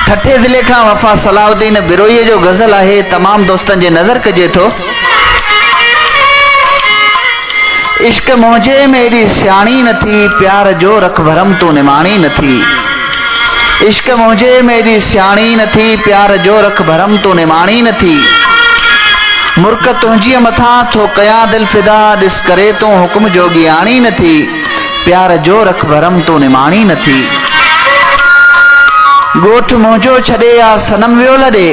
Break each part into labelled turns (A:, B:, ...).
A: ठठे ज़िले का वफ़ा सलाउद्दीन बिरोई जो गज़ल है तमाम दोस्तन जे नज़र कजे थो। इश्क मौजे मेरी सियाणी न थी प्यार जो रख भरम तू निमाणी न थी। इश्क मौजे मेरी सियाणी न थी प्यार जो रख भरम तू निमाणी न थी। मुर्क तुंहिंजी मथा थो कया दिल फिदा ॾिस करे तूं हुक्म जोगी आणी न थी। प्यार जो रख भरम तू निमाणी न थी। गोठ मुंहिंजो छॾे आ सनम वियो लॾे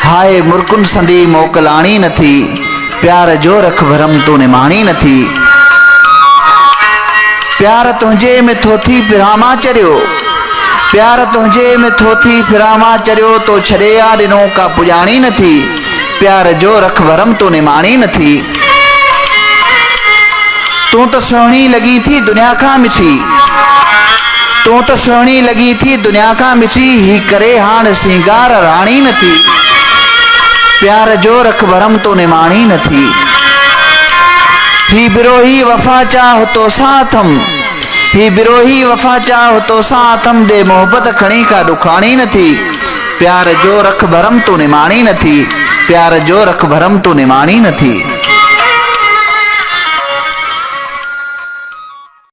A: हाय मुर्कुन संदी मोकलाणी न थी। प्यार जो रख भरम तू निमाणी न थी। प्यार तुंहिंजे में थो थी फिरामा चरियो प्यार तुंहिंजे में थो थी फिरामा चरियो तो छॾे आ ॾिनो का पुॼाणी न थी। प्यार जो रख भरम तू निमाणी न थी। तूं तो सुहिणी लगी थी दुनिया का मिठी तूं तो सुहिणी लगी थी दुनिया का मिठी ही करे हाण सिंगार राणी न थी। प्यार जो रख भरम तू निमाणी न थी। ही बिरोही वफा चाह तो साथम ही बिरोही वफा चाह तो साथम दे मोहब्बत खणी का दुखाणी न थी। प्यार जो रख भरम तू निमाणी न थी। प्यार जो रख भरम तू निमाणी न थी।